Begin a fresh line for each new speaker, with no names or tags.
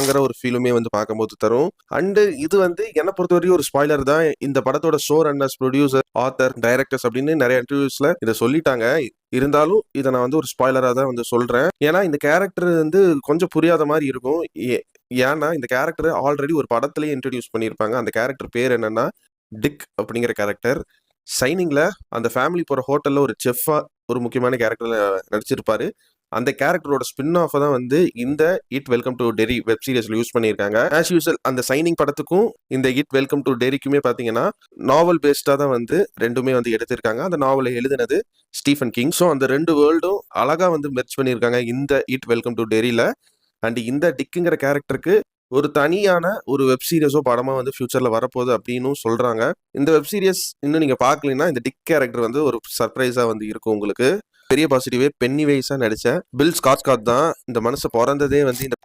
ங்கிற ஒரு ஃபீலுமே வந்து பார்க்கும்போது தரும். அண்ட் இது வந்து என்ன பொறுத்தவரைக்கும் ஒரு ஸ்பாய்லர் தான். இந்த படத்தோட show runners, producer, author, directors அப்படின்னு நிறைய இன்டர்வியூஸ்ல இதை சொல்லிட்டாங்க. இருந்தாலும் இதை நான் வந்து ஒரு ஸ்பாய்லரா தான் வந்து சொல்றேன். ஏன்னா இந்த கேரக்டர் வந்து கொஞ்சம் புரியாத மாதிரி இருக்கும். ஏன்னா இந்த கேரக்டர் ஆல்ரெடி ஒரு படத்திலேயே இன்ட்ரடியூஸ் பண்ணியிருப்பாங்க. அந்த கேரக்டர் பேர் என்னன்னா டிக் அப்படிங்கிற கேரக்டர். சைனிங்ல அந்த ஃபேமிலி போற ஹோட்டல்ல ஒரு செஃப்பா ஒரு முக்கியமான கேரக்டர்ல நடிச்சிருப்பாரு. அந்த கேரக்டரோட ஸ்பின் ஆஃப் தான் வந்து இந்த it welcome to Derry web சீரிஸ்ல யூஸ் பண்ணியிருக்காங்க. ஆஸ் யூசுவல் அந்த சைனிங் படத்துக்கும் இந்த இட் வெல்கம் டு டெரிக்குமே பாத்தீங்கன்னா நாவல் பேஸ்டா தான் வந்து ரெண்டுமே வந்து எடுத்திருக்காங்க. அந்த நாவலை எழுதினது ஸ்டீஃபன் கிங். ஸோ அந்த ரெண்டு வேர்ல்டும் அழகா வந்து மெர்ஜ் பண்ணியிருக்காங்க இந்த இட் வெல்கம் டு டெரியில. அண்ட் இந்த டிக்குங்கிற கேரக்டருக்கு ஒரு தனியான ஒரு வெப் சீரிஸோ படமா வந்து ஃபியூச்சர்ல வரப்போகுது அப்படின்னு சொல்றாங்க. இந்த வெப் சீரிஸ் இன்னும் நீங்க பாக்கலன்னா இந்த டிக் கேரக்டர் வந்து ஒரு சர்ப்ரைஸா வந்து இருக்கும் உங்களுக்கு. பெரிய பாசிட்டிவே பென்னி வைஸா நடிச்ச பில் ஸ்காட்ஸ்காட் தான். இந்த மனுஷன் பிறந்ததே வந்து இந்த